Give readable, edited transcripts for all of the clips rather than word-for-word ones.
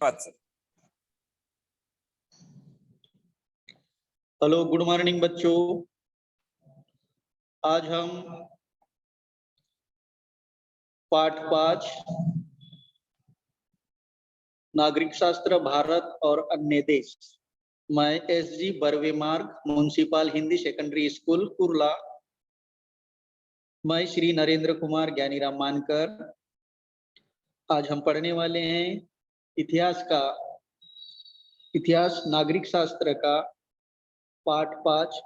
पाच। Hello, good morning बच्चों। आज हम पाठ 5 नागरिक शास्त्र भारत और अन्य देश, मैं एसजी बर्वे मार्ग municipal Hindi secondary school Kurla, मैं श्री नरेंद्र कुमार ज्ञानीराम मानकर। आज हम पढ़ने वाले हैं इतिहास नागरिक शास्त्र का पाठ 5।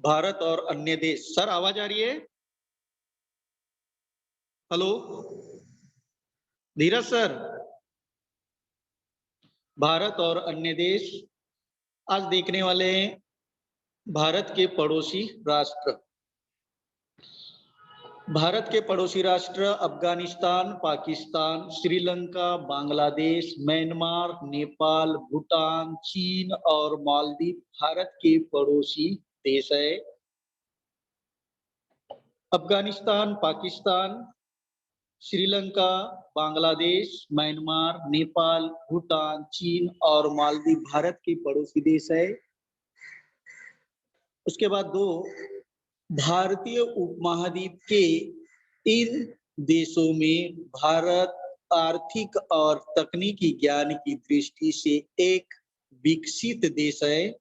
भारत और अन्य देश। सर, आवाज आ रही है? हेलो धीरज सर। भारत और अन्य देश आज देखने वाले हैं। भारत के पड़ोसी राष्ट्र। भारत के पड़ोसी राष्ट्र अफगानिस्तान, पाकिस्तान, श्रीलंका, बांग्लादेश, म्यांमार, नेपाल, भूटान, चीन और मालदीव भारत के पड़ोसी देश है। अफगानिस्तान, पाकिस्तान, श्रीलंका, बांग्लादेश, म्यांमार, नेपाल, भूटान, चीन और मालदीव भारत के पड़ोसी देश है। उसके बाद दो, भारतीय उपमहाद्वीप के इन देशों में भारत आर्थिक और तकनीकी ज्ञान की दृष्टि से एक विकसित देश है।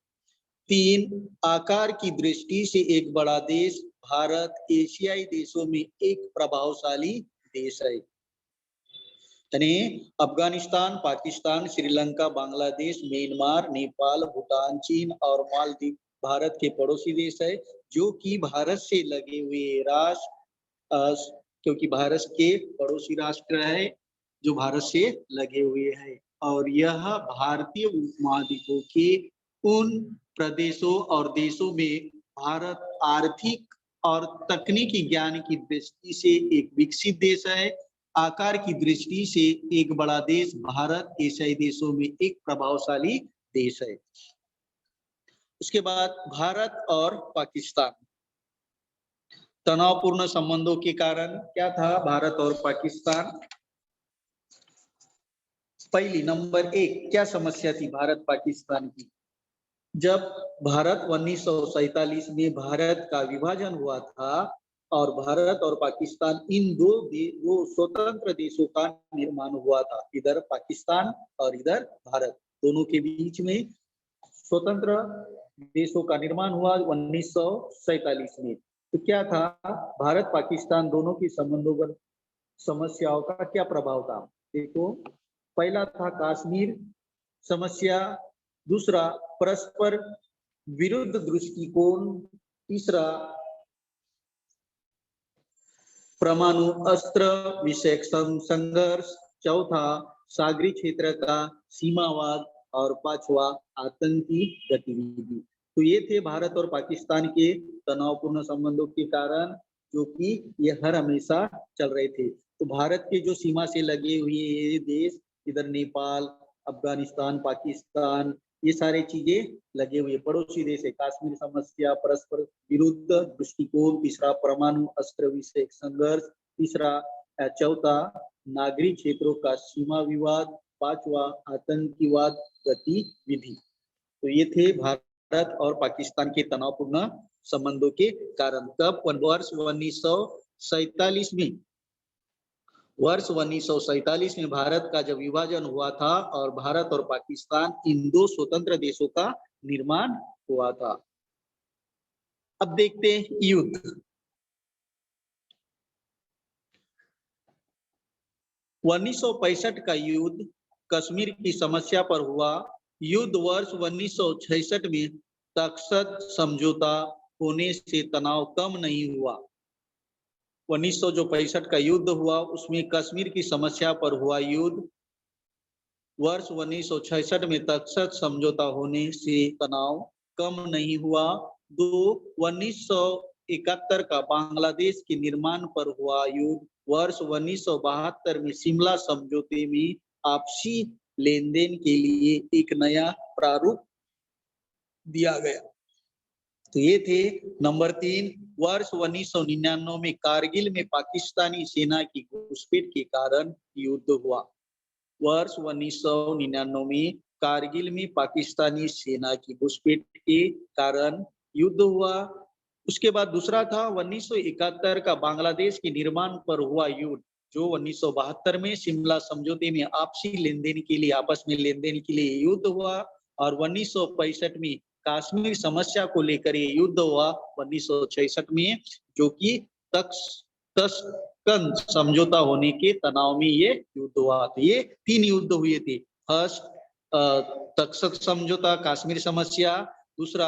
3, आकार की दृष्टि से एक बड़ा देश भारत एशियाई देशों में एक प्रभावशाली देश है। यानी अफगानिस्तान, पाकिस्तान, श्रीलंका, बांग्लादेश, म्यांमार, नेपाल, भूटान, चीन और मालदीव भारत के पड़ोसी देश है, जो कि भारत से लगे हुए राष्ट्र, क्योंकि भारत के पड़ोसी राष्ट्र है जो भारत से लगे हुए हैं। और यह भारतीय उपमहाद्वीपों के उन प्रदेशों और देशों में भारत आर्थिक और तकनीकी ज्ञान की दृष्टि से एक विकसित देश है। आकार की दृष्टि से एक बड़ा देश भारत एशियाई देशों में एक प्रभावशाली देश है। उसके बाद भारत और पाकिस्तान। तनावपूर्ण संबंधों के कारण क्या था भारत और पाकिस्तान? पहली नंबर 1, क्या समस्या थी भारत पाकिस्तान की? जब भारत 1947 में भारत का विभाजन हुआ था और भारत और पाकिस्तान इन दो स्वतंत्र देशों का निर्माण हुआ था। इधर पाकिस्तान और इधर भारत, दोनों के बीच में स्वतंत्र देशों का निर्माण हुआ 1947 में। तो क्या था भारत पाकिस्तान दोनों के संबंधों पर समस्याओं का क्या प्रभाव था? देखो, पहला था कश्मीर समस्या, दूसरा परस्पर विरुद्ध दृष्टिकोण, तीसरा परमाणु अस्त्र विषयक संघर्ष, चौथा सागरी क्षेत्र का सीमावाद और पांचवा आतंकी गतिविधि। तो ये थे भारत और पाकिस्तान के तनावपूर्ण संबंधों के कारण, जो कि ये हर हमेशा चल रहे थे। तो भारत के जो सीमा से लगे हुए ये देश, इधर नेपाल, अफगानिस्तान, पाकिस्तान, ये सारी चीजें लगे हुए पड़ोसी देश है। कश्मीर समस्या, परस्पर विरुद्ध दृष्टिकोण, तीसरा परमाणु अस्त्र विषयक संघर्ष, तीसरा चौथा नागरिक क्षेत्रों का सीमा विवाद, पांचवा आतंकीवाद गतिविधि। तो ये थे भारत और पाकिस्तान के तनावपूर्ण संबंधों के कारण। कब? वर्ष 1947 में। वर्ष 1947 में भारत का जब विभाजन हुआ था और भारत और पाकिस्तान इन दो स्वतंत्र देशों का निर्माण हुआ था। अब देखते हैं युद्ध। 1965 का युद्ध कश्मीर की समस्या पर हुआ। युद्ध वर्ष 1966 में तख्त समझौता होने से तनाव कम नहीं हुआ। 1965 का युद्ध हुआ, उसमें कश्मीर की समस्या पर हुआ युद्ध। वर्ष 1966 में तक्षक समझौता होने से तनाव कम नहीं हुआ। 1971 का बांग्लादेश के निर्माण पर हुआ युद्ध। वर्ष 1972 में शिमला समझौते में आपसी लेन देन के लिए एक नया प्रारूप दिया गया। तो ये थे नंबर 3। वर्ष 1999 में कारगिल में पाकिस्तानी सेना की घुसपैठ के कारण युद्ध हुआ। वर्ष 1999 में कारगिल में पाकिस्तानी सेना की घुसपैठ के कारण युद्ध हुआ। उसके बाद दूसरा था 1971 का बांग्लादेश के निर्माण पर हुआ युद्ध, जो 1972 में शिमला समझौते में आपसी लेन देन के लिए, आपस में लेन देन के लिए युद्ध हुआ। और 1965 में कश्मीर समस्या को लेकर ये युद्ध हुआ 1966 में, जो कि तक्षकन समझौता होने के तनाव में ये युद्ध हुआ। तो ये 3 युद्ध हुए थे। फर्स्ट तक्षक समझौता, कश्मीर समस्या, दूसरा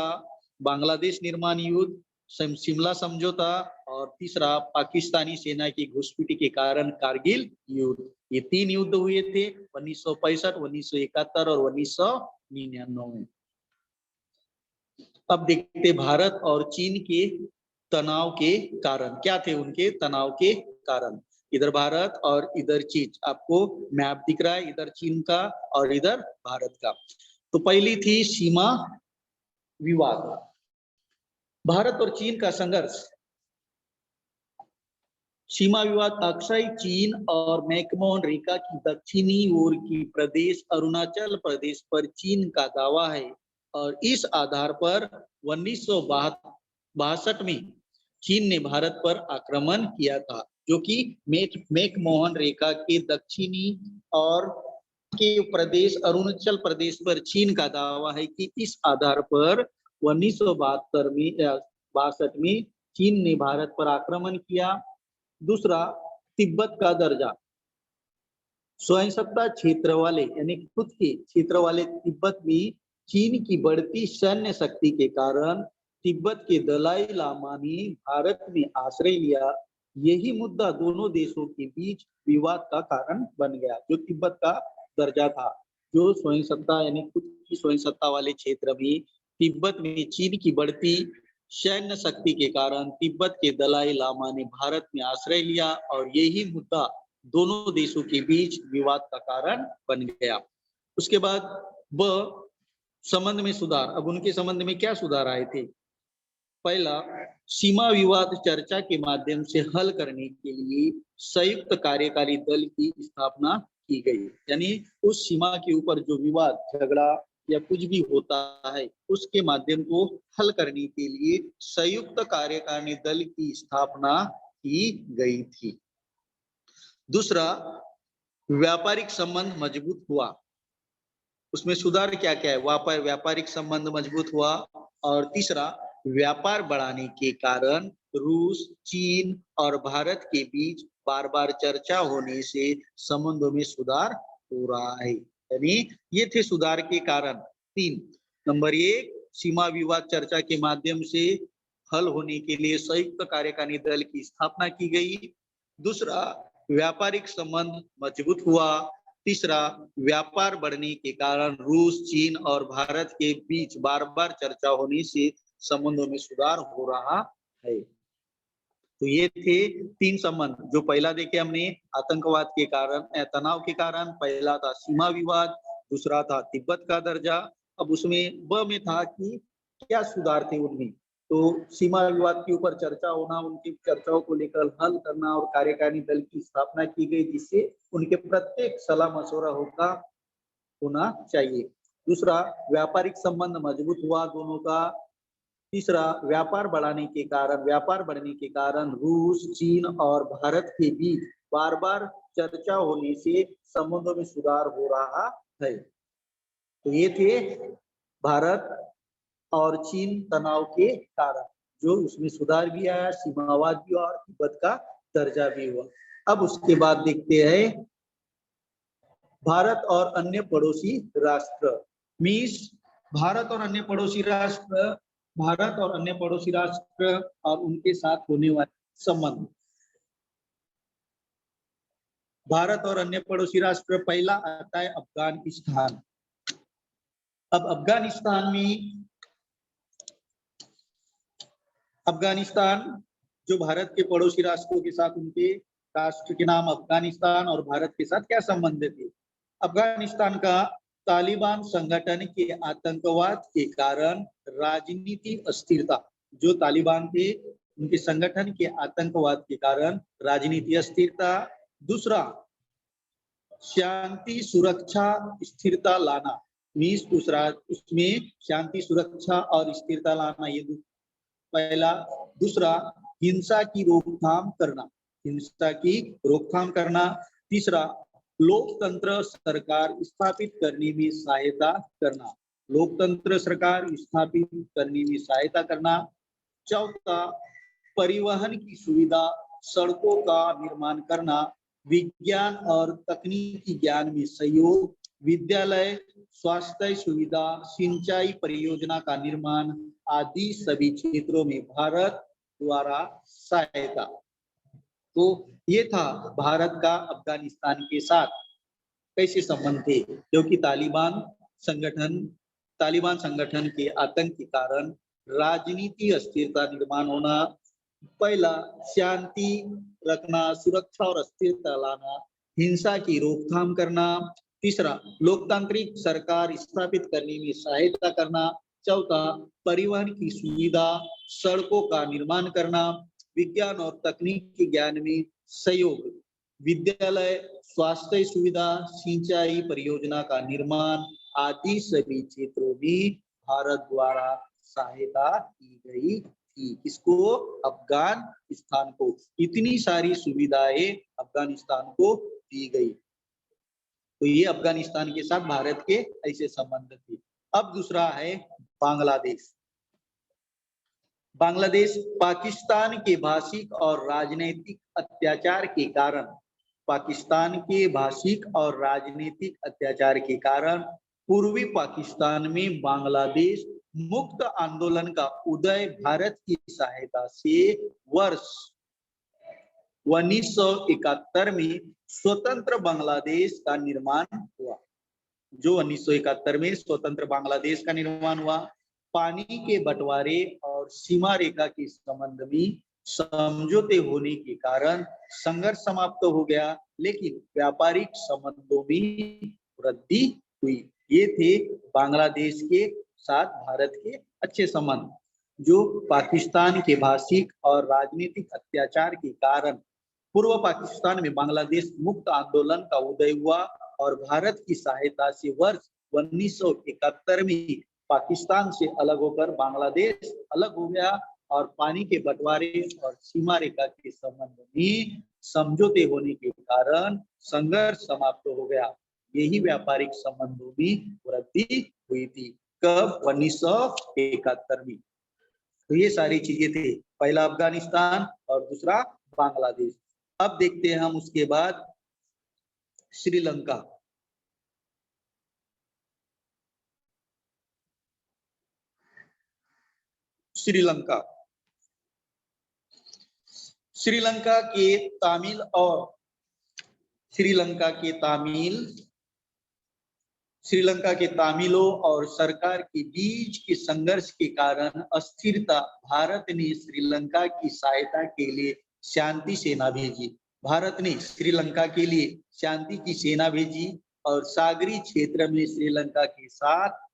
बांग्लादेश निर्माण युद्ध, शिमला समझौता, और तीसरा पाकिस्तानी सेना की घुसपैठ के कारण कारगिल युद्ध। ये 3 युद्ध हुए थे 1965, 1971 और 1999 में। अब देखते भारत और चीन के तनाव के कारण क्या थे, उनके तनाव के कारण। इधर भारत और इधर चीन, आपको मैप दिख रहा है, इधर चीन का और इधर भारत का। तो पहली थी सीमा विवाद, भारत और चीन का संघर्ष। सीमा विवाद अक्सर चीन और मैकमोहन रेखा की दक्षिणी ओर की प्रदेश अरुणाचल प्रदेश पर चीन का दावा है, और इस आधार पर 1962 में चीन ने भारत पर आक्रमण किया था, जो कि मैकमोहन रेखा के दक्षिणी और के प्रदेश अरुणाचल प्रदेश पर चीन का दावा है कि इस आधार पर 1962 में चीन ने भारत पर आक्रमण किया। दूसरा, तिब्बत का दर्जा, स्वयं सत्ता क्षेत्र वाले यानी खुद के क्षेत्र वाले तिब्बत में चीन की बढ़ती सैन्य शक्ति के कारण तिब्बत के दलाई लामा ने भारत में आश्रय लिया। यही मुद्दा दोनों देशों के बीच विवाद का कारण बन गया। जो तिब्बत का दर्जा था, जो स्वयं सत्ता यानी खुद की स्वयं सत्ता वाले क्षेत्र में तिब्बत में चीन की बढ़ती सैन्य शक्ति के कारण तिब्बत के दलाई लामा ने भारत में आश्रय लिया, और यही मुद्दा दोनों देशों के बीच विवाद का कारण बन गया। उसके बाद संबंध में सुधार। अब उनके संबंध में क्या सुधार आए थे? पहला, सीमा विवाद चर्चा के माध्यम से हल करने के लिए संयुक्त कार्यकारी दल की स्थापना की गई। यानी उस सीमा के ऊपर जो विवाद, झगड़ा या कुछ भी होता है, उसके माध्यम को हल करने के लिए संयुक्त कार्यकारिणी दल की स्थापना की गई थी। दूसरा, व्यापारिक संबंध मजबूत हुआ। उसमें सुधार क्या क्या है? व्यापारिक संबंध मजबूत हुआ। और तीसरा, व्यापार बढ़ाने के कारण रूस, चीन और भारत के बीच बार बार चर्चा होने से संबंधों में सुधार हो रहा है। यानी ये थे सुधार के कारण 3। नंबर 1, सीमा विवाद चर्चा के माध्यम से हल होने के लिए संयुक्त कार्यकारिणी दल की स्थापना की गई। दूसरा, व्यापारिक संबंध मजबूत हुआ। तीसरा, व्यापार बढ़ने के कारण रूस, चीन और भारत के बीच बार बार चर्चा होने से संबंधों में सुधार हो रहा है। तो ये थे 3 संबंध जो पहला देखे हमने आतंकवाद के कारण, तनाव के कारण। पहला था सीमा विवाद, दूसरा था तिब्बत का दर्जा। अब उसमें ब में था कि क्या सुधार थे उनमें। तो सीमा विवाद के ऊपर चर्चा होना, उनकी चर्चाओं को लेकर हल करना, और कार्यकारिणी दल की स्थापना की गई जिससे उनके प्रत्येक सलाह मशवरा होना चाहिए। दूसरा, व्यापारिक संबंध मजबूत हुआ दोनों का। तीसरा, व्यापार बढ़ने के कारण रूस, चीन और भारत के बीच बार बार चर्चा होने से संबंधों में सुधार हो रहा है। तो ये थे भारत और चीन तनाव के कारण, जो उसमें सुधार भी आया, सीमावाद भी हुआ और तिब्बत का दर्जा भी हुआ। अब उसके बाद देखते हैं भारत और अन्य पड़ोसी राष्ट्र। मीन्स भारत और अन्य पड़ोसी राष्ट्र भारत और अन्य पड़ोसी राष्ट्र और उनके साथ होने वाले संबंध। भारत और अन्य पड़ोसी राष्ट्र, पहला आता है अफगानिस्तान। अब अफगानिस्तान जो भारत के पड़ोसी राष्ट्रों के साथ, उनके राष्ट्र के नाम अफगानिस्तान और भारत के साथ क्या संबंध थे। अफगानिस्तान का तालिबान संगठन के आतंकवाद के कारण राजनीतिक अस्थिरता, जो तालिबान थे उनके संगठन के आतंकवाद के कारण राजनीतिक अस्थिरता। दूसरा, शांति सुरक्षा स्थिरता लाना, मीन्स दूसरा उसमें शांति सुरक्षा और स्थिरता लाना, ये पहला। दूसरा, हिंसा की रोकथाम करना। तीसरा, लोकतंत्र सरकार स्थापित करने में सहायता करना। चौथा, परिवहन की सुविधा, सड़कों का निर्माण करना। विज्ञान और तकनीकी ज्ञान में सहयोग, विद्यालय, स्वास्थ्य सुविधा, सिंचाई परियोजना का निर्माण आदि सभी क्षेत्रों में भारत द्वारा सहायता। तो ये था भारत का अफगानिस्तान के साथ कैसे संबंध थे, क्योंकि तालिबान संगठन के आतंक के कारण राजनीति अस्थिरता निर्माण होना। पहला, शांति रखना, सुरक्षा और स्थिरता लाना, हिंसा की रोकथाम करना। तीसरा, लोकतांत्रिक सरकार स्थापित करने में सहायता करना। चौथा, परिवहन की सुविधा, सड़कों का निर्माण करना। विज्ञान और तकनीकी ज्ञान में सहयोग, विद्यालय, स्वास्थ्य सुविधा, सिंचाई परियोजना का निर्माण आदि सभी क्षेत्रों में भारत द्वारा सहायता की गई थी। किसको? अफगानिस्तान को। इतनी सारी सुविधाएं अफगानिस्तान को दी गई। तो ये अफगानिस्तान के साथ भारत के ऐसे संबंध थे। अब दूसरा है बांग्लादेश। बांग्लादेश पाकिस्तान के भाषिक और राजनीतिक अत्याचार के कारण पूर्वी पाकिस्तान में बांग्लादेश मुक्त आंदोलन का उदय भारत की सहायता से वर्ष 1971 में स्वतंत्र बांग्लादेश का निर्माण हुआ। जो 1971 में स्वतंत्र बांग्लादेश का निर्माण हुआ। पानी के बंटवारे और सीमा रेखा के संबंध में समझौते होने के कारण संघर्ष समाप्त हो गया, लेकिन व्यापारिक संबंधों में वृद्धि हुई। ये थे बांग्लादेश के साथ भारत के अच्छे संबंध। जो पाकिस्तान के भाषिक और राजनीतिक अत्याचार के कारण पूर्व पाकिस्तान में बांग्लादेश मुक्त आंदोलन का उदय हुआ और भारत की सहायता से वर्ष 1971 में पाकिस्तान से अलग होकर बांग्लादेश अलग हो गया और पानी के बंटवारे और सीमा रेखा के संबंध में समझौते होने के कारण संघर्ष समाप्त हो गया। यही व्यापारिक संबंधों में वृद्धि हुई थी। कब? 1971 में। तो ये सारी चीजें थे, पहला अफगानिस्तान और दूसरा बांग्लादेश। अब देखते हैं हम उसके बाद श्रीलंका। श्रीलंका के तामिलों और सरकार के बीच के संघर्ष के कारण अस्थिरता, भारत ने श्रीलंका की सहायता के लिए शांति सेना भेजी। भारत ने श्रीलंका के लिए शांति की सेना भेजी और सागरी क्षेत्र में श्रीलंका के साथ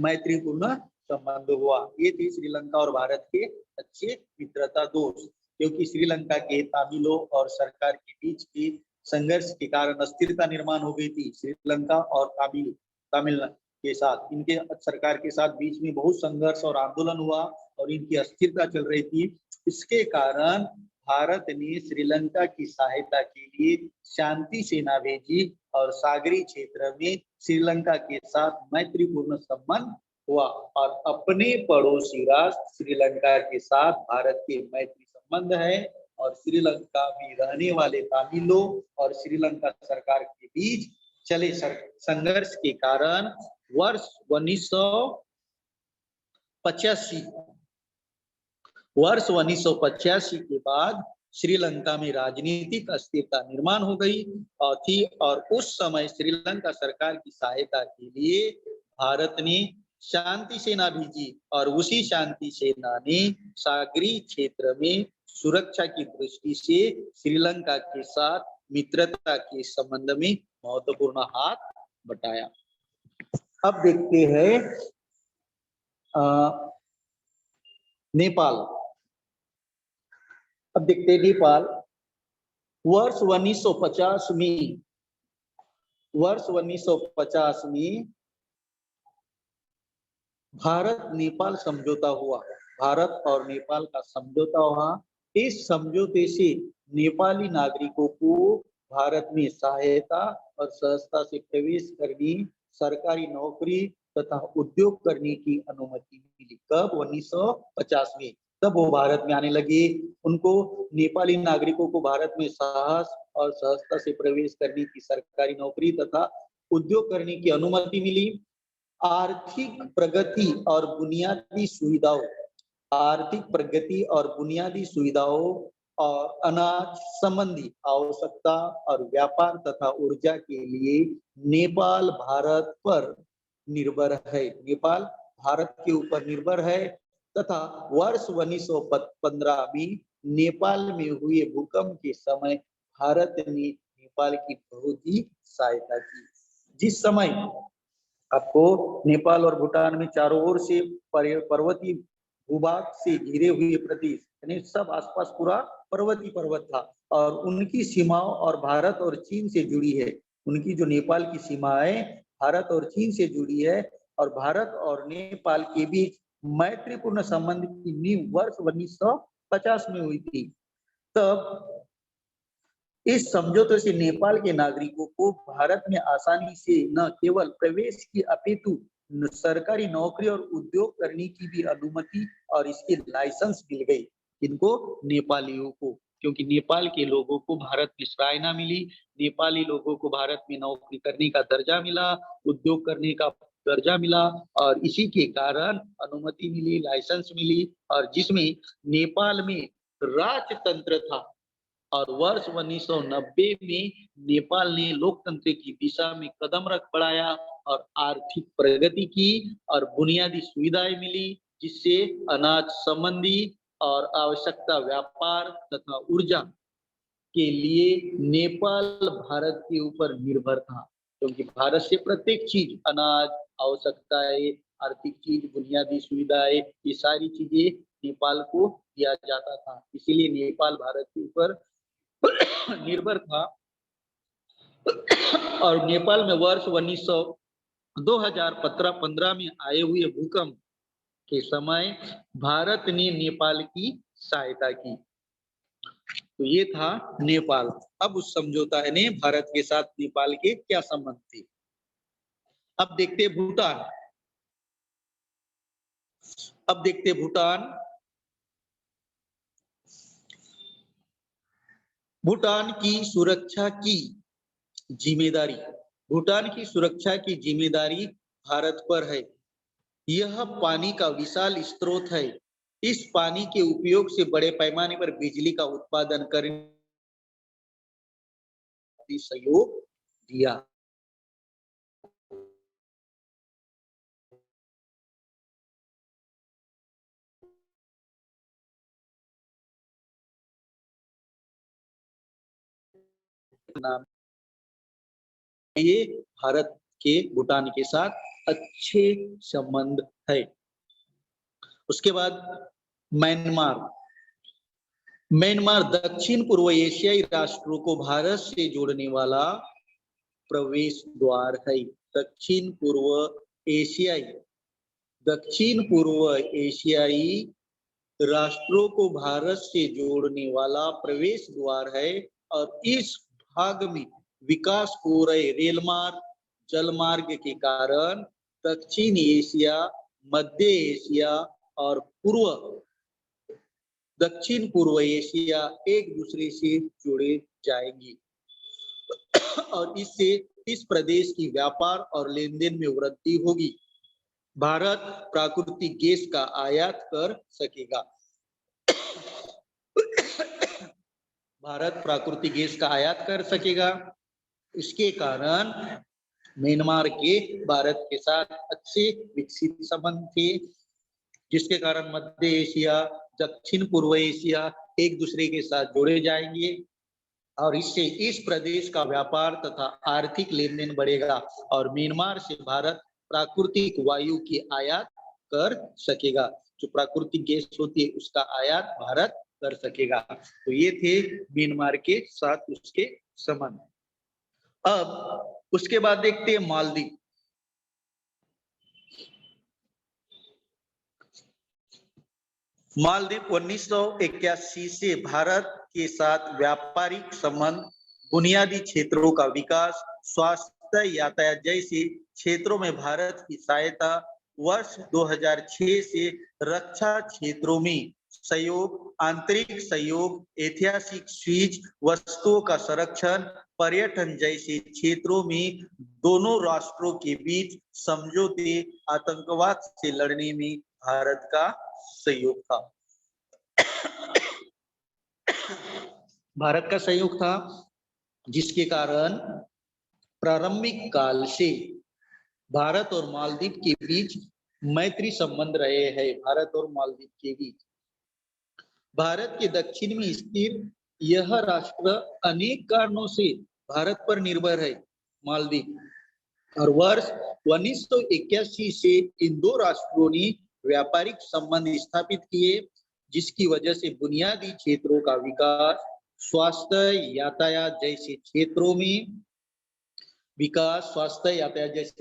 मैत्रीपूर्ण संबंध हुआ। ये थी श्रीलंका और भारत के अच्छे मित्रता दोस्त। क्योंकि श्रीलंका के तामिलों और सरकार के बीच के संघर्ष के कारण अस्थिरता निर्माण हो गई थी। श्रीलंका और तमिल के साथ, इनके सरकार के साथ बीच में बहुत संघर्ष और आंदोलन हुआ और इनकी अस्थिरता चल रही थी। इसके कारण भारत ने श्रीलंका की सहायता के लिए शांति सेना भेजी और सागरी क्षेत्र में श्रीलंका के साथ मैत्रीपूर्ण संबंध हुआ और अपने पड़ोसी राष्ट्र श्रीलंका के साथ भारत के मैत्री संबंध है और श्रीलंका में रहने वाले तामिलों और श्रीलंका सरकार के बीच चले संघर्ष के कारण वर्ष 1985 वर्ष 1985 के बाद श्रीलंका में राजनीतिक अस्थिरता निर्माण हो गई और थी, और उस समय श्रीलंका सरकार की सहायता के लिए भारत ने शांति सेना भेजी और उसी शांति सेना ने सागरीय क्षेत्र में सुरक्षा की दृष्टि से श्रीलंका के साथ मित्रता के संबंध में महत्वपूर्ण हाथ बटाया। अब देखते हैं नेपाल। अब देखते हैं नेपाल। वर्ष 1950 में भारत नेपाल समझौता हुआ। भारत और नेपाल का समझौता हुआ। इस समझौते से नेपाली नागरिकों को भारत में सहायता और सहजता से प्रवेश करने, सरकारी नौकरी तथा उद्योग करने की अनुमति मिली। कब? 1950 में। तब वो भारत में आने लगे। उनको नेपाली नागरिकों को भारत में साहस और सहजता से प्रवेश करने की, सरकारी नौकरी तथा उद्योग करने की अनुमति मिली। आर्थिक प्रगति और बुनियादी सुविधाओं, आर्थिक प्रगति और बुनियादी सुविधाओं और अनाज संबंधी आवश्यकता और व्यापार तथा ऊर्जा के लिए नेपाल भारत पर निर्भर है। नेपाल भारत के ऊपर निर्भर है तथा वर्ष 1915 में नेपाल में हुए भूकंप के समय भारत ने नेपाल की बहुत ही सहायता की। जिस समय आपको नेपाल और भूटान में चारों ओर से पर्वतीय भूभाग से घिरे हुए प्रदेश, यानी सब आसपास पूरा पर्वत था और उनकी सीमाओं और भारत और चीन से जुड़ी है। उनकी जो नेपाल की सीमाएं भारत और चीन से जुड़ी है और भारत और नेपाल के बीच मैत्रीपूर्ण संबंध की नींव वर्ष 1950 में हुई थी। तब इस समझौते से नेपाल के नागरिकों को भारत में आसानी से न केवल प्रवेश की अपितु सरकारी नौकरी और उद्योग करने की भी अनुमति और इसके लाइसेंस मिल गई। इनको नेपालियों को, क्योंकि नेपाल के लोगों को भारत में सराहना मिली, नेपाली लोगों को भारत में नौकरी करने का दर्जा मिला, उद्योग करने का दर्जा मिला और इसी के कारण अनुमति मिली, लाइसेंस मिली और जिसमें नेपाल में राजतंत्र था। और वर्ष 1990 में नेपाल ने लोकतंत्र की दिशा में कदम रख बढ़ाया और आर्थिक प्रगति की और बुनियादी सुविधाएं मिली, जिससे अनाज संबंधी और आवश्यकता व्यापार तथा ऊर्जा के लिए नेपाल भारत के ऊपर निर्भर था, क्योंकि भारत से प्रत्येक चीज, अनाज, आवश्यकताएं, आर्थिक चीज, बुनियादी सुविधाएं, ये सारी चीजें नेपाल को दिया जाता था। इसीलिए नेपाल भारत के ऊपर निर्भर था। और नेपाल में वर्ष 2015 में आए हुए भूकंप के समय भारत ने नेपाल की सहायता की। तो ये था नेपाल। अब उस समझौता ने भारत के साथ नेपाल के क्या संबंध थे। अब देखते भूटान। अब देखते भूटान। भूटान की सुरक्षा की जिम्मेदारी, भूटान की सुरक्षा की जिम्मेदारी भारत पर है। यह पानी का विशाल स्रोत है। इस पानी के उपयोग से बड़े पैमाने पर बिजली का उत्पादन करने सहयोग दिया। नाम ये भारत के भूटान के साथ अच्छे संबंध है। उसके बाद म्यांमार। म्यांमार दक्षिण पूर्व एशियाई राष्ट्रों को भारत से जोड़ने वाला प्रवेश द्वार है। दक्षिण पूर्व एशियाई राष्ट्रों को भारत से जोड़ने वाला प्रवेश द्वार है और इस भाग में विकास हो रहे रेल मार्ग, जल मार्ग के कारण दक्षिण एशिया, मध्य एशिया और दक्षिण पूर्व एशिया एक दूसरे से जुड़े जाएंगी और इससे इस प्रदेश की व्यापार और लेन देन में वृद्धि होगी। भारत प्राकृतिक गैस का आयात कर सकेगा। भारत प्राकृतिक गैस का आयात कर सकेगा। इसके कारण म्यांमार के भारत के साथ अच्छे विकसित संबंध थे, जिसके कारण मध्य एशिया, दक्षिण पूर्व एशिया एक दूसरे के साथ जोड़े जाएंगे और इससे इस प्रदेश का व्यापार तथा आर्थिक लेन देन बढ़ेगा और म्यांमार से भारत प्राकृतिक वायु की आयात कर सकेगा। जो प्राकृतिक गैस होती है उसका आयात भारत कर सकेगा। तो ये थे म्यांमार के साथ उसके संबंध। अब उसके बाद देखते हैं मालदीव। मालदीव 1981 से भारत के साथ व्यापारिक संबंध, बुनियादी क्षेत्रों का विकास, स्वास्थ्य, यातायात जैसे क्षेत्रों में भारत की सहायता, वर्ष 2006 से रक्षा क्षेत्रों में सहयोग, आंतरिक सहयोग, ऐतिहासिक चीज वस्तुओं का संरक्षण, पर्यटन जैसे क्षेत्रों में दोनों राष्ट्रों के बीच समझौते, आतंकवाद से लड़ने में भारत का सहयोग था। भारत का सहयोग था, जिसके कारण प्रारंभिक काल से भारत और मालदीव के बीच मैत्री संबंध रहे हैं। भारत और मालदीव के बीच, भारत के दक्षिण में स्थित यह राष्ट्र अनेक कारणों से भारत पर निर्भर है। मालदीव और वर्ष 1981 से इन दो राष्ट्रों ने व्यापारिक संबंध स्थापित किए, जिसकी वजह से बुनियादी क्षेत्रों का विकास, स्वास्थ्य, यातायात जैसे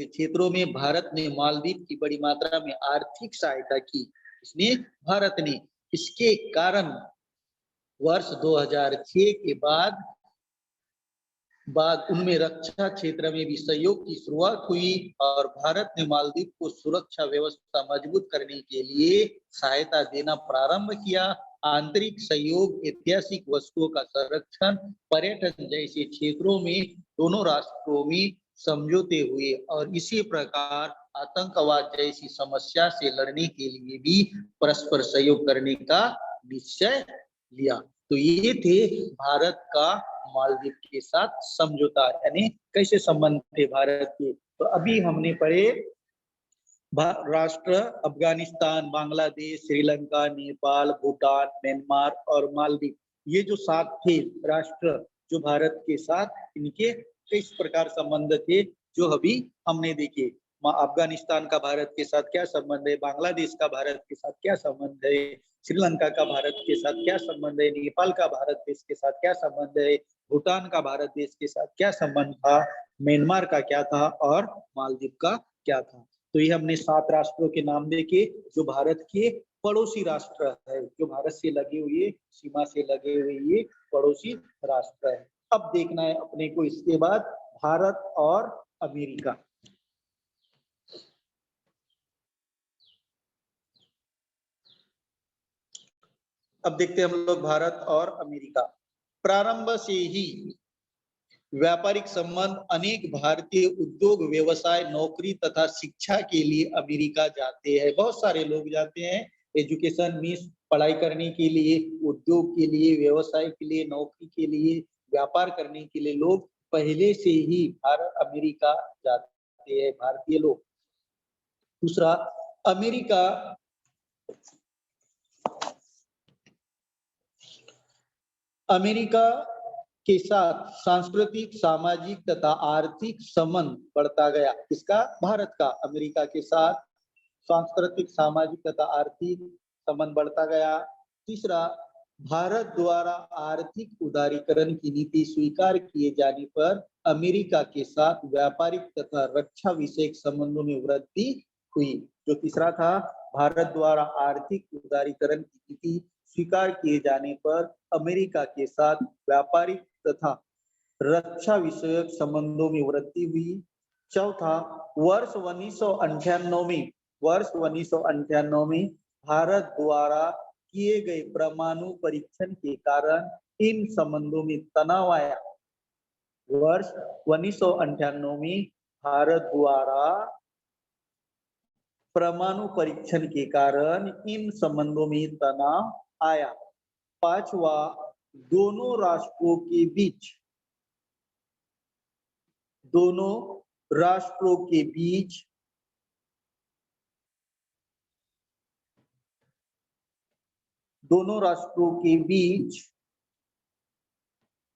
क्षेत्रों में भारत ने मालदीव की बड़ी मात्रा में आर्थिक सहायता की। इसने भारत ने, इसके कारण वर्ष 2006 के बाद उनमें रक्षा क्षेत्र में भी सहयोग की शुरुआत हुई और भारत ने मालदीव को सुरक्षा व्यवस्था मजबूत करने के लिए सहायता देना प्रारंभ किया। आंतरिक सहयोग, ऐतिहासिक वस्तुओं का संरक्षण, पर्यटन जैसे क्षेत्रों में दोनों राष्ट्रों में समझौते हुए और इसी प्रकार आतंकवाद जैसी समस्या से लड़ने के लिए भी परस्पर सहयोग करने का निश्चय लिया। तो ये थे भारत का मालदीव के साथ समझौता, यानी कैसे संबंध थे भारत के। तो अभी हमने पढ़े राष्ट्र अफगानिस्तान, बांग्लादेश, श्रीलंका, नेपाल, भूटान, म्यांमार और मालदीव, ये जो 7 थे राष्ट्र जो भारत के साथ, इनके किस प्रकार संबंध थे जो अभी हमने देखे। अफगानिस्तान का भारत के साथ क्या संबंध है, बांग्लादेश का भारत के साथ क्या संबंध है, श्रीलंका का भारत के साथ क्या संबंध है, नेपाल का भारत देश के साथ क्या संबंध है, भूटान का भारत देश के साथ क्या संबंध था, म्यांमार का क्या था और मालदीव का क्या था। तो ये हमने 7 राष्ट्रों के नाम देखे जो भारत के पड़ोसी राष्ट्र है, जो भारत से लगे हुए, सीमा से लगे हुए ये पड़ोसी राष्ट्र है। अब देखना है अपने को इसके बाद भारत और अमेरिका। अब देखते हैं हम लोग भारत और अमेरिका। प्रारंभ से ही व्यापारिक संबंध, अनेक भारतीय उद्योग, व्यवसाय, नौकरी तथा शिक्षा के लिए अमेरिका जाते हैं। बहुत सारे लोग जाते हैं एजुकेशन मीन्स पढ़ाई करने के लिए, उद्योग के लिए, व्यवसाय के लिए, नौकरी के लिए, व्यापार करने के लिए लोग पहले से ही भारत अमेरिका जाते हैं भारतीय लोग। दूसरा, अमेरिका के साथ सांस्कृतिक, सामाजिक तथा आर्थिक संबंध बढ़ता गया। किसका? भारत का। अमेरिका के साथ सांस्कृतिक, सामाजिक तथा आर्थिक संबंध बढ़ता गया। तीसरा, भारत द्वारा आर्थिक उदारीकरण की नीति स्वीकार किए जाने पर अमेरिका के साथ व्यापारिक तथा रक्षा विषयक संबंधों में वृद्धि हुई। जो तीसरा था, भारत द्वारा आर्थिक उदारीकरण की नीति स्वीकार किए जाने पर अमेरिका के साथ व्यापारिक तथा रक्षा विषयक संबंधों में वृद्धि हुई। चौथा, वर्ष 1998 में भारत द्वारा किए गए परमाणु परीक्षण के कारण इन संबंधों में तनाव आया। वर्ष 1998 में भारत द्वारा परमाणु परीक्षण के कारण इन संबंधों में तनाव आया। पांचवा, दोनों राष्ट्रों के बीच दोनों राष्ट्रों के बीच दोनों राष्ट्रों के बीच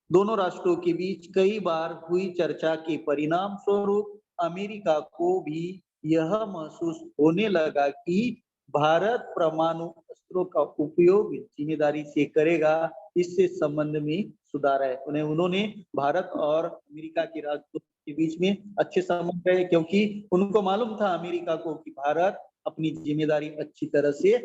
दोनों राष्ट्रों के बीच कई बार हुई चर्चा के परिणाम स्वरूप अमेरिका को भी यह महसूस होने लगा कि भारत परमाणु अस्त्रों का उपयोग जिम्मेदारी से करेगा। इससे संबंध में सुधार है। उन्होंने भारत और अमेरिका के राष्ट्रों के बीच में अच्छे संबंध रहे, क्योंकि उनको मालूम था अमेरिका को कि भारत अपनी जिम्मेदारी अच्छी तरह से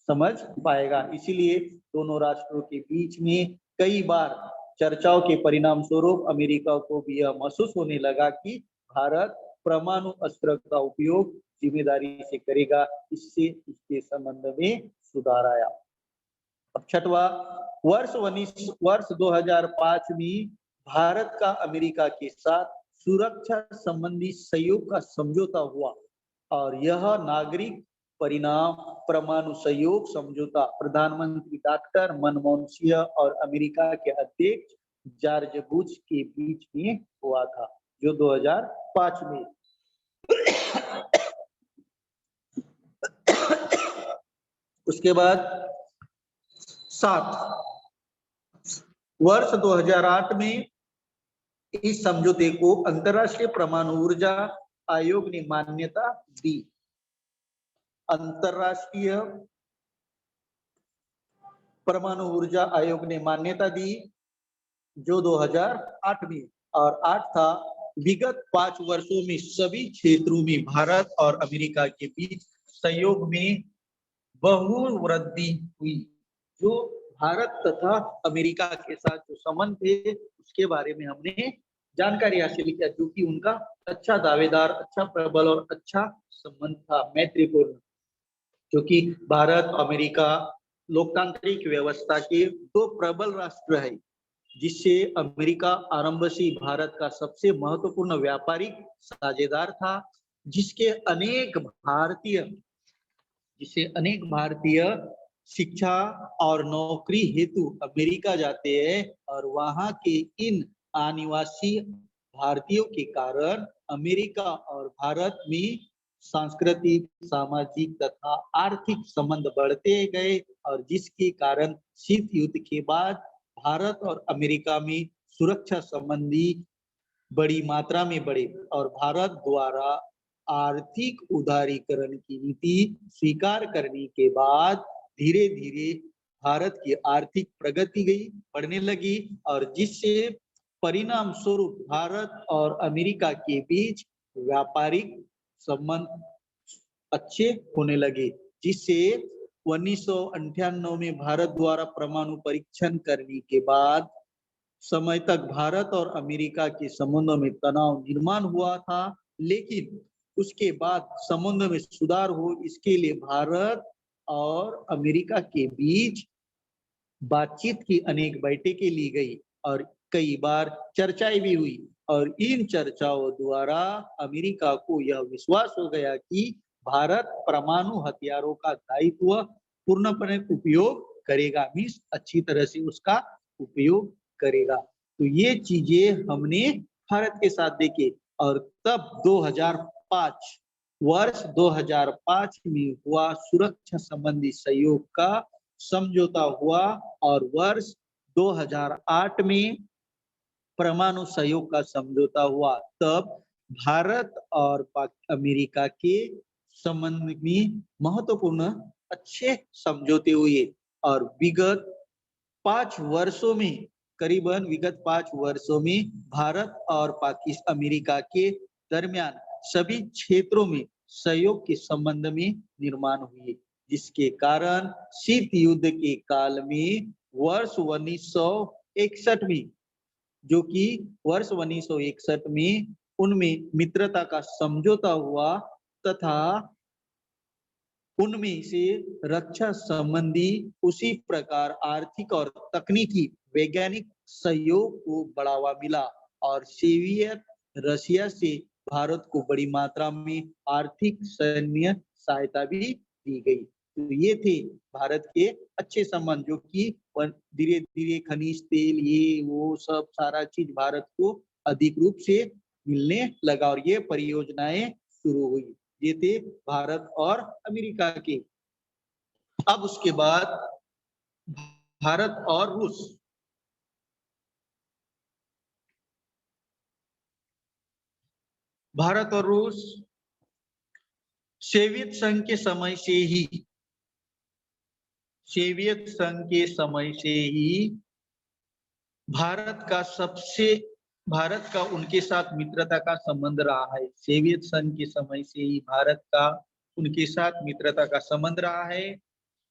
समझ पाएगा। इसीलिए दोनों राष्ट्रों के बीच में कई बार चर्चाओं के परिणाम स्वरूप अमेरिका को भी यह महसूस होने लगा कि भारत परमाणु अस्त्र का उपयोग जिम्मेदारी से करेगा। इससे इसके संबंध में सुधार आया। अब छठवा, वर्ष 2005 में भारत का अमेरिका के साथ सुरक्षा संबंधी सहयोग का समझौता हुआ और यह नागरिक परिणाम परमाणु सहयोग समझौता प्रधानमंत्री डॉक्टर मनमोहन सिंह और अमेरिका के अध्यक्ष जॉर्ज बुश के बीच में हुआ था, जो 2005 में। उसके बाद 7, वर्ष 2008 में इस समझौते को अंतर्राष्ट्रीय परमाणु ऊर्जा आयोग ने मान्यता दी। अंतर्राष्ट्रीय परमाणु ऊर्जा आयोग ने मान्यता दी, जो 2008 में। और 8 था, विगत 5 वर्षों में सभी क्षेत्रों में भारत और अमेरिका के बीच सहयोग में बहुवृद्धि हुई। जो भारत तथा अमेरिका के साथ जो संबंध थे उसके बारे में हमने जानकारी हासिल किया, क्योंकि उनका अच्छा दावेदार, अच्छा प्रबल और अच्छा संबंध था, मैत्रीपूर्ण। क्योंकि भारत अमेरिका लोकतांत्रिक व्यवस्था के 2 प्रबल राष्ट्र है, जिससे अमेरिका आरंभ से भारत का सबसे महत्वपूर्ण व्यापारिक साझेदार था। जिससे अनेक भारतीय शिक्षा और नौकरी हेतु अमेरिका जाते हैं, और वहां के इन अनिवासी भारतीयों के कारण अमेरिका और भारत में सांस्कृतिक, सामाजिक तथा आर्थिक संबंध बढ़ते गए, और जिसके कारण शीत युद्ध के बाद भारत और अमेरिका में सुरक्षा संबंधी बड़ी मात्रा में बढ़े, और भारत द्वारा आर्थिक उदारीकरण की नीति स्वीकार करने के बाद धीरे धीरे भारत की आर्थिक प्रगति बढ़ने लगी, और जिससे परिणाम स्वरूप भारत और अमेरिका के बीच व्यापारिक संबंध अच्छे होने लगे। जिससे 1998 में भारत द्वारा परमाणु परीक्षण करने के बाद समय तक भारत और अमेरिका के संबंधों में तनाव निर्माण हुआ था, लेकिन उसके बाद संबंधों में सुधार हो, इसके लिए भारत और अमेरिका के बीच बातचीत की अनेक बैठकें ली गई और कई बार चर्चाएं भी हुई, और इन चर्चाओं द्वारा अमेरिका को यह विश्वास हो गया कि भारत परमाणु हथियारों का दायित्व पूर्णपणे उपयोग करेगा, मीन्स अच्छी तरह से उसका उपयोग करेगा। तो ये चीजें हमने भारत के साथ देखे। और तब 2005 वर्ष 2005 में हुआ सुरक्षा संबंधी सहयोग का समझौता हुआ, और वर्ष 2008 में परमाणु सहयोग का समझौता हुआ। तब भारत और अमेरिका के संबंध में महत्वपूर्ण अच्छे समझौते हुए, और विगत 5 वर्षों में भारत और अमेरिका के दरमियान सभी क्षेत्रों में सहयोग के संबंध में निर्माण हुए, जिसके कारण शीत युद्ध के काल में वर्ष 1961 में, जो कि वर्ष 1961 में उनमें मित्रता का समझौता हुआ, तथा उनमें से रक्षा संबंधी उसी प्रकार आर्थिक और तकनीकी वैज्ञानिक सहयोग को बढ़ावा मिला, और सोवियत रशिया से भारत को बड़ी मात्रा में आर्थिक सैन्य सहायता भी दी गई। तो ये थे भारत के अच्छे संबंध, जो कि धीरे धीरे खनिज तेल ये वो सब सारा चीज भारत को अधिक रूप से मिलने लगा और ये परियोजनाएं शुरू हुई। ये थे भारत और अमेरिका के। अब उसके बाद भारत और रूस। भारत और रूस सोवियत संघ के समय से ही, सोवियत संघ के समय से ही भारत का उनके साथ मित्रता का संबंध रहा है। सोवियत संघ के समय से ही भारत का उनके साथ मित्रता का संबंध रहा है,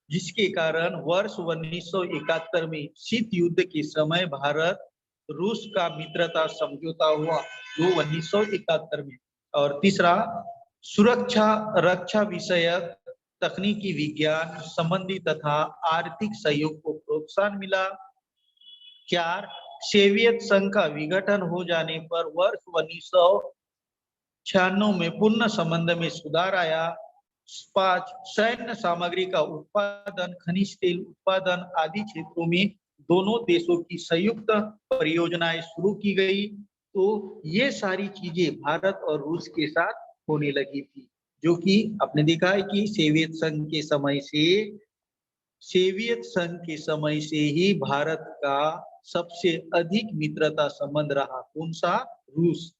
जिसके कारण वर्ष 1971 में शीत युद्ध के समय भारत रूस का मित्रता समझौता हुआ, जो 1971 में। और तीसरा, सुरक्षा रक्षा विषयक तकनीकी विज्ञान संबंधी तथा आर्थिक सहयोग को प्रोत्साहन मिला। 4, सोवियत संघ का विघटन हो जाने पर वर्ष 1996 में पूर्ण संबंध में सुधार आया। 5, सैन्य सामग्री का उत्पादन, खनिज तेल उत्पादन आदि क्षेत्रों में दोनों देशों की संयुक्त परियोजनाएं शुरू की गई। तो ये सारी चीजें भारत और रूस के साथ होने लगी थी, जो कि आपने देखा है कि सोवियत संघ के समय से ही भारत का सबसे अधिक मित्रता संबंध रहा। कौन सा? रूस,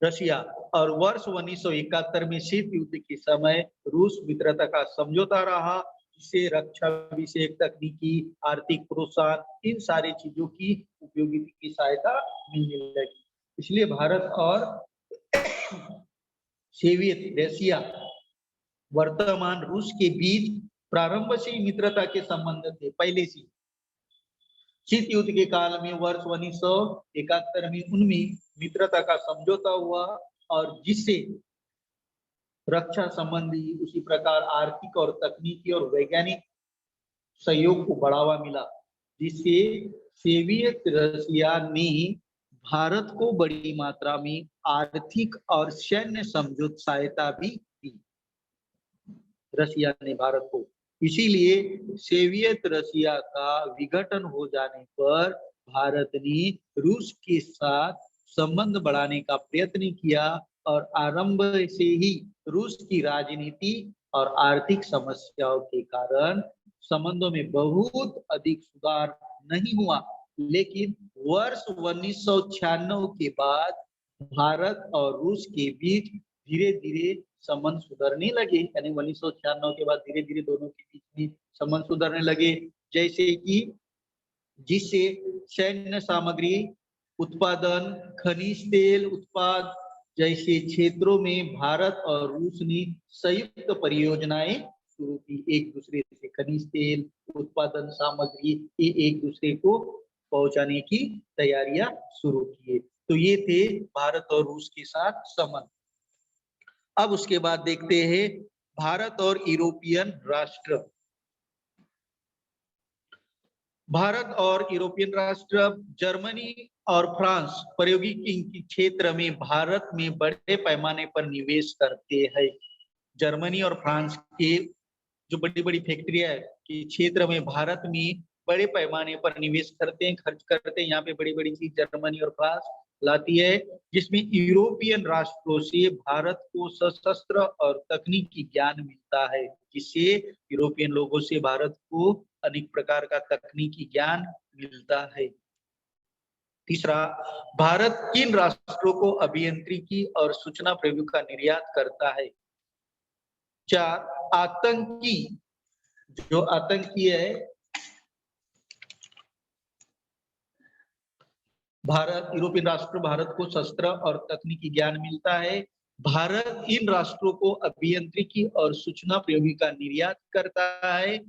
रशिया। और वर्ष 1971 में शीत युद्ध के समय रूस मित्रता का समझौता रहा, जिससे रक्षा विषयक तकनीकी आर्थिक प्रोत्साहन इन सारी चीजों की उपयोगिता की सहायता मिलने लगी। इसलिए भारत और सोवियत रशिया वर्तमान रूस के बीच प्रारंभ से ही मित्रता के संबंध थे, पहले से। शीत युद्ध के काल में वर्ष 1971 में उनमें मित्रता का समझौता हुआ, और जिससे रक्षा संबंधी, उसी प्रकार आर्थिक और तकनीकी और वैज्ञानिक सहयोग को बढ़ावा मिला, जिससे सोवियत रशिया ने भारत को बड़ी मात्रा में आर्थिक और सैन्य समझौता सहायता भी दी, रशिया ने भारत को। इसीलिए सोवियत रशिया का विघटन हो जाने पर भारत ने रूस के साथ संबंध बढ़ाने का प्रयत्न किया, और आरंभ से ही रूस की राजनीति और आर्थिक समस्याओं के कारण संबंधों में बहुत अधिक सुधार नहीं हुआ। लेकिन वर्ष 1996 के बाद भारत और रूस के बीच धीरे धीरे संबंध सुधरने लगे। यानी 1996 के बाद धीरे धीरे दोनों के बीच में संबंध सुधरने लगे, जैसे कि जिससे सैन्य सामग्री उत्पादन, खनिज तेल उत्पाद जैसे क्षेत्रों में भारत और रूस ने संयुक्त परियोजनाएं शुरू की। एक दूसरे से खनिज तेल उत्पादन सामग्री ये एक दूसरे को पहुंचाने की तैयारियां शुरू किए। तो ये थे भारत और रूस के साथ संबंध। अब उसके बाद देखते हैं भारत और यूरोपियन राष्ट्र। भारत और यूरोपियन राष्ट्र जर्मनी और फ्रांस प्रौद्योगिकी के क्षेत्र में भारत में बड़े पैमाने पर निवेश करते हैं। जर्मनी और फ्रांस के जो बड़ी बड़ी फैक्ट्रियां है के क्षेत्र में भारत में बड़े पैमाने पर निवेश करते हैं, खर्च करते हैं। यहाँ पे बड़ी बड़ी चीज जर्मनी और फ्रांस लाती है, जिसमें यूरोपियन राष्ट्रों से भारत को सशस्त्र और तकनीकी ज्ञान मिलता है, जिससे यूरोपियन लोगों से भारत को अनेक प्रकार का तकनीकी ज्ञान मिलता है। तीसरा, भारत किन राष्ट्रों को अभियांत्रिकी और सूचना प्रौद्योगिकी का निर्यात करता है? 4, आतंकी, जो आतंकी है भारत, यूरोपियन राष्ट्र भारत को शस्त्र और तकनीकी ज्ञान मिलता है। भारत इन राष्ट्रों को अभियांत्रिकी और सूचना प्रौद्योगिकी का निर्यात करता है।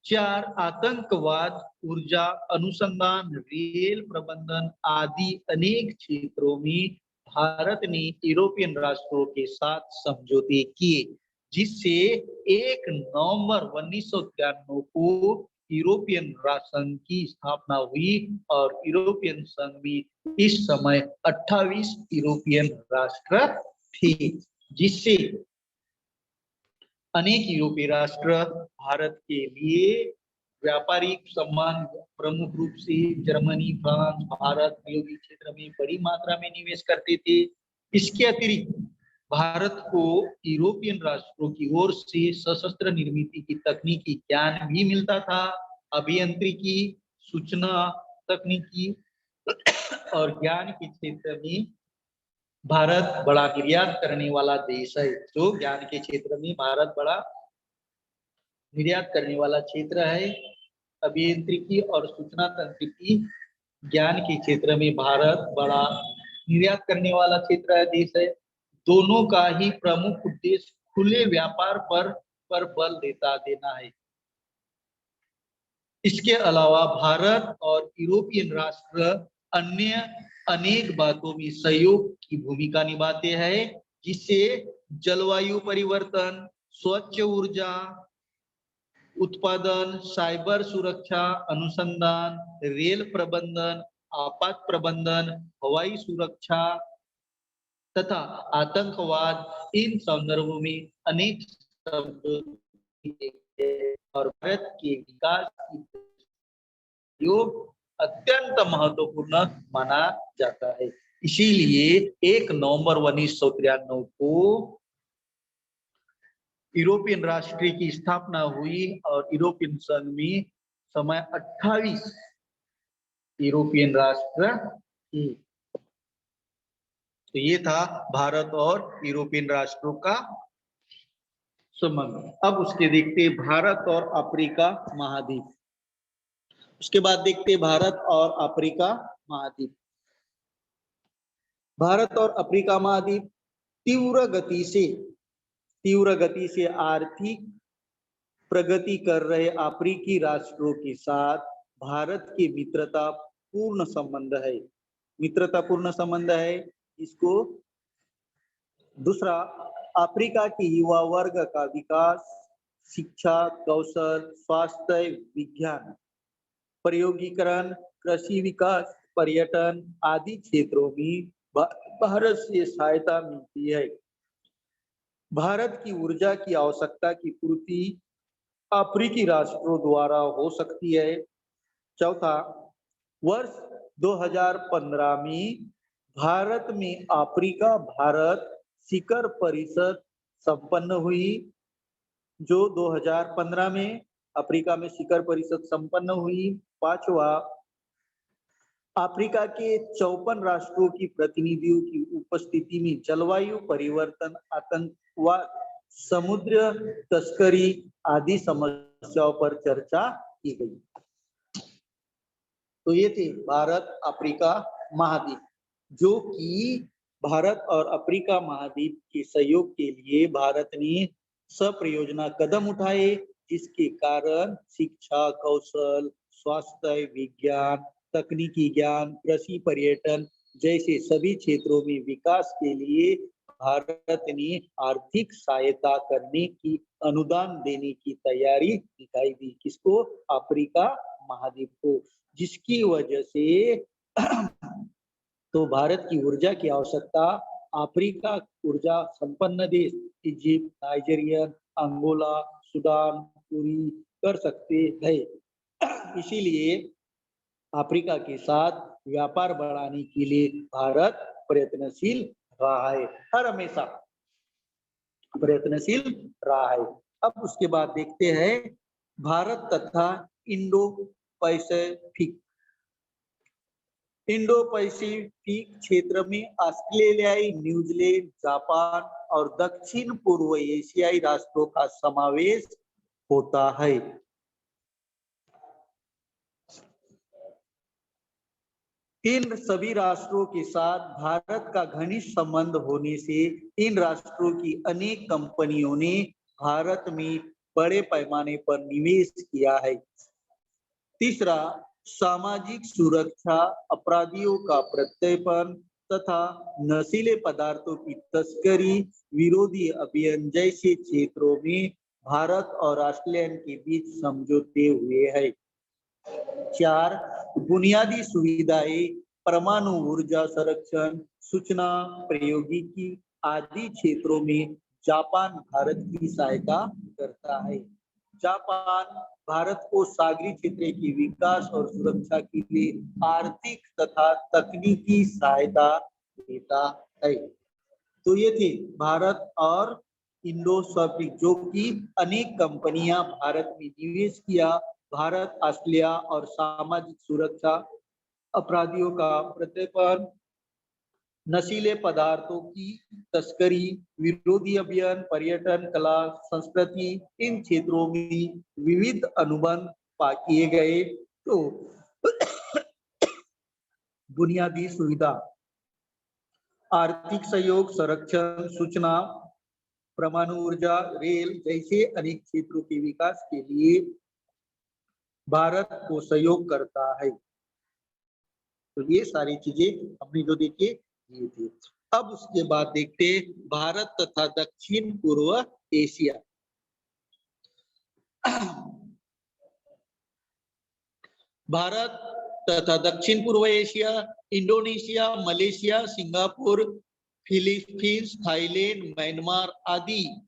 4, आतंकवाद, ऊर्जा अनुसंधान, रेल प्रबंधन आदि अनेक क्षेत्रों में भारत ने यूरोपियन राष्ट्रों के साथ समझौते किए, जिससे 1 नवंबर 1993 को यूरोपियन संघ की स्थापना हुई, और यूरोपियन संघ में इस समय 28 यूरोपियन राष्ट्र थे, जिससे अनेक यूरोपीय राष्ट्र भारत के लिए व्यापारिक सम्मान प्रमुख रूप से जर्मनी, फ्रांस, भारत प्रौद्योगिकी क्षेत्र में बड़ी मात्रा में निवेश करते थे। इसके अतिरिक्त भारत को यूरोपियन राष्ट्रों की ओर से सशस्त्र निर्मित की तकनीकी ज्ञान भी मिलता था। अभियांत्रिकी, सूचना तकनीकी और ज्ञान के क्षेत्र में भारत बड़ा निर्यात करने वाला देश है। जो ज्ञान के क्षेत्र में भारत बड़ा निर्यात करने वाला क्षेत्र है। अभियांत्रिकी और सूचना तंत्रिकी ज्ञान के क्षेत्र में भारत बड़ा निर्यात करने वाला क्षेत्र है, देश है। दोनों का ही प्रमुख उद्देश्य खुले व्यापार पर बल देना है। इसके अलावा भारत और यूरोपियन राष्ट्र अन्य अनेक बातों में सहयोग की भूमिका निभाते हैं, जिससे जलवायु परिवर्तन, स्वच्छ ऊर्जा उत्पादन, साइबर सुरक्षा, अनुसंधान, रेल प्रबंधन, आपात प्रबंधन, हवाई सुरक्षा तथा आतंकवाद, इन संदर्भों में अनेक और भारत के विकास की योग अत्यंत महत्वपूर्ण माना जाता है। इसीलिए 1 नवंबर 1993 को यूरोपियन राष्ट्र की स्थापना हुई और यूरोपियन संघ में समय 28 यूरोपियन राष्ट्र थी। तो ये था भारत और यूरोपियन राष्ट्रों का संबंध। अब उसके देखते भारत और अफ्रीका महाद्वीप। उसके बाद देखते भारत और अफ्रीका महाद्वीप। भारत और अफ्रीका महाद्वीप तीव्र गति से आर्थिक प्रगति कर रहे अफ्रीकी राष्ट्रों के साथ भारत के मित्रतापूर्ण संबंध है। इसको दूसरा, अफ्रीका के युवा वर्ग का विकास शिक्षा, कौशल, स्वास्थ्य, विज्ञान, प्रयोगीकरण, कृषि विकास, पर्यटन आदि क्षेत्रों में भारत से सहायता मिलती है। भारत की ऊर्जा की आवश्यकता की पूर्ति अफ्रीकी राष्ट्रों द्वारा हो सकती है। चौथा, वर्ष 2015 में भारत में अफ्रीका भारत शिखर परिषद संपन्न हुई। जो 2015 में अफ्रीका में शिखर परिषद संपन्न हुई। पांचवा, अफ्रीका के 54 राष्ट्रों की प्रतिनिधियों की उपस्थिति में जलवायु परिवर्तन, आतंकवाद, समुद्र तस्करी आदि समस्याओं पर चर्चा की गई। तो ये थे भारत अफ्रीका महाद्वीप, जो कि भारत और अफ्रीका महाद्वीप के सहयोग के लिए भारत ने सप्रयोजना कदम उठाए, जिसके कारण शिक्षा, कौशल, स्वास्थ्य, विज्ञान, तकनीकी ज्ञान, कृषि, पर्यटन जैसे सभी क्षेत्रों में विकास के लिए भारत ने आर्थिक सहायता करने की, अनुदान देने की तैयारी दिखाई दी। किसको? अफ्रीका महाद्वीप को। जिसकी वजह से तो भारत की ऊर्जा की आवश्यकता अफ्रीका ऊर्जा संपन्न देश इजिप्ट, नाइजीरियन, अंगोला, सूडान पूरी कर सकते हैं। इसीलिए अफ्रीका के साथ व्यापार बढ़ाने के लिए भारत प्रयत्नशील रहा है, हर हमेशा प्रयत्नशील रहा है। अब उसके बाद देखते हैं भारत तथा इंडो पैसिफिक क्षेत्र में ऑस्ट्रेलियाई, न्यूजीलैंड, जापान और दक्षिण पूर्व एशियाई राष्ट्रों का समावेश होता है। इन सभी राष्ट्रों के साथ भारत का घनिष्ठ संबंध होने से इन राष्ट्रों की अनेक कंपनियों ने भारत में बड़े पैमाने पर निवेश किया है। तीसरा, सामाजिक सुरक्षा, अपराधियों का प्रत्यर्पण तथा नशीले पदार्थों की तस्करी विरोधी अभियान जैसे क्षेत्रों में भारत और ऑस्ट्रेलिया के बीच समझौते हुए हैं। 4, बुनियादी सुविधाएं, परमाणु ऊर्जा संरक्षण, सूचना प्रौद्योगिकी आदि क्षेत्रों में जापान भारत की सहायता करता है। जापान भारत को सागरी क्षेत्र के विकास और सुरक्षा के लिए आर्थिक तथा तकनीकी सहायता देता है। तो ये थे भारत और इंडो पैसिफिक, जो कि अनेक कंपनियां भारत में निवेश किया। भारत ऑस्ट्रेलिया और सामाजिक सुरक्षा, अपराधियों का प्रत्यर्पण, नशीले पदार्थों की तस्करी, विरोधी अभियान, पर्यटन, कला, संस्कृति, इन क्षेत्रों में विविध अनुबंध किए गए। तो बुनियादी सुविधा, आर्थिक सहयोग, संरक्षण, सूचना, परमाणु ऊर्जा, रेल जैसे अनेक क्षेत्रों के विकास के लिए भारत को सहयोग करता है। तो ये सारी चीजें हमने जो देखी ये थी। अब उसके बाद देखते भारत तथा दक्षिण पूर्व एशिया। भारत तथा दक्षिण पूर्व Asia, Indonesia, Malaysia, Singapore, Philippines, Thailand, Myanmar आदि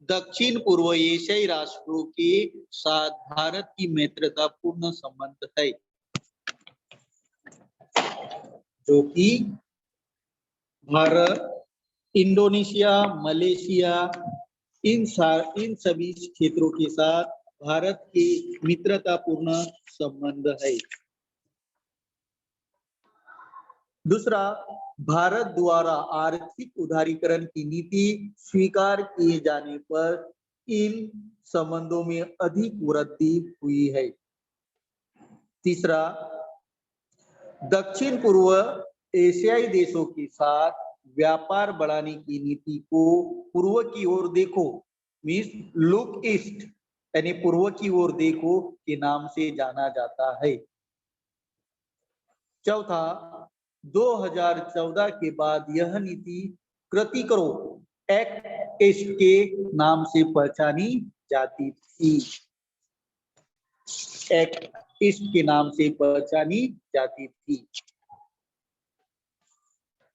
दक्षिण पूर्व एशियाई राष्ट्रों के साथ भारत की मित्रतापूर्ण संबंध है, जो कि भारत, इंडोनेशिया, मलेशिया, इन सभी क्षेत्रों के साथ भारत के मित्रतापूर्ण संबंध है। दूसरा, भारत द्वारा आर्थिक उदारीकरण की नीति स्वीकार किए जाने पर इन संबंधों में अधिक वृद्धि हुई है। तीसरा, दक्षिण पूर्व एशियाई देशों के साथ व्यापार बढ़ाने की नीति को पूर्व की ओर देखो मीन्स लुक ईस्ट यानी पूर्व की ओर देखो के नाम से जाना जाता है। चौथा, 2014 के बाद यह नीति कृति करो एक्ट ईस्ट के नाम से पहचानी जाती थी। एक्ट ईस्ट के नाम से पहचानी जाती थी,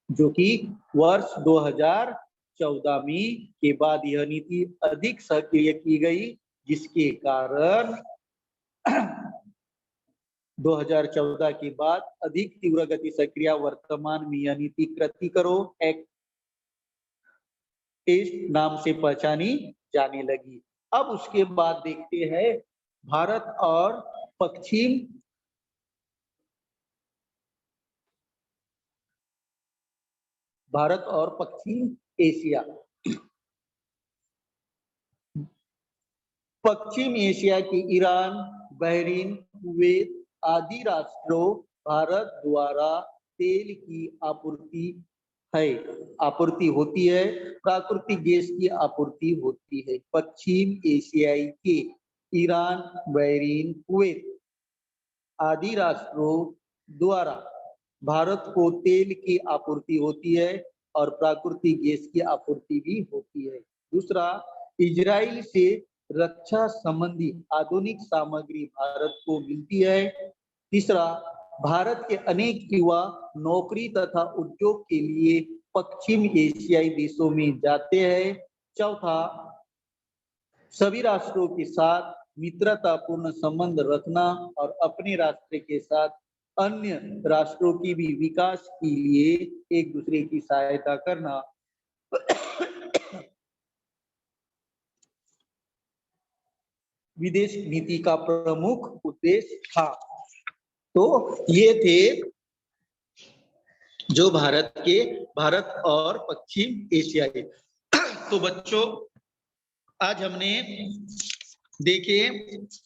जो कि वर्ष 2014 में के बाद यह नीति अधिक सक्रिय की गई, जिसके कारण 2014 के बाद अधिक तीव्र गति सक्रिय वर्तमान में यह नीति कृति करो एक्ट ईस्ट नाम से पहचानी जाने लगी। अब उसके बाद देखते हैं भारत और पश्चिम एशिया। पश्चिम एशिया के ईरान, बहरीन, कुवैत आदि राष्ट्रों भारत द्वारा तेल की आपूर्ति होती है, प्राकृतिक गैस की आपूर्ति होती है। पश्चिम एशियाई के ईरान, बहरीन, कुवैत आदि राष्ट्रों द्वारा भारत को तेल की आपूर्ति होती है और प्राकृतिक गैस की आपूर्ति भी होती है। दूसरा, इजराइल से रक्षा संबंधी आधुनिक सामग्री भारत को मिलती है। तीसरा, भारत के अनेक युवा नौकरी तथा उद्योग के लिए पश्चिम एशियाई देशों में जाते हैं। चौथा, सभी राष्ट्रों के साथ मित्रतापूर्ण संबंध रखना और अपने राष्ट्र के साथ अन्य राष्ट्रों की भी विकास के लिए एक दूसरे की सहायता करना विदेश नीति का प्रमुख उद्देश्य था। तो ये थे जो भारत और पश्चिम एशिया के। तो बच्चों, आज हमने देखे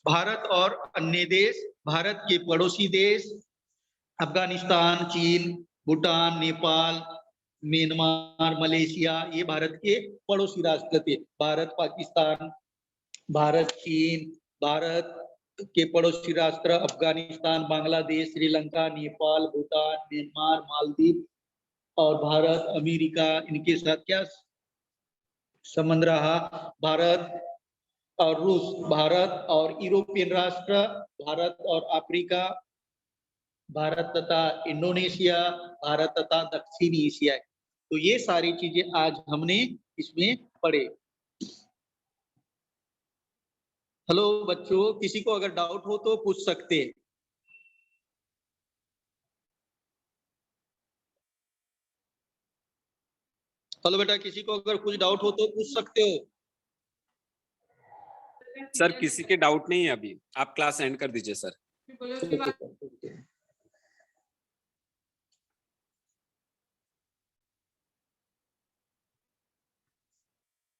भारत और अन्य देश, भारत के पड़ोसी देश अफगानिस्तान, चीन, भूटान, नेपाल, म्यांमार, मलेशिया, ये भारत के पड़ोसी राष्ट्र थे। भारत, पाकिस्तान, भारत, चीन, भारत के पड़ोसी राष्ट्र अफगानिस्तान, बांग्लादेश, श्रीलंका, नेपाल, भूटान, म्यांमार, मालदीव और भारत, अमेरिका, इनके साथ क्या संबंध रहा? भारत और रूस, भारत और यूरोपियन राष्ट्र, भारत और अफ्रीका, भारत तथा इंडोनेशिया, भारत तथा दक्षिणी एशिया। तो ये सारी चीजें आज हमने इसमें पढ़े। हेलो बच्चों, किसी को अगर डाउट हो तो पूछ सकते हैं। हेलो बेटा, किसी को अगर कुछ डाउट हो तो पूछ सकते हो। सर किसी के डाउट नहीं है अभी, आप क्लास एंड कर दीजिए सर। Okay sir, okay.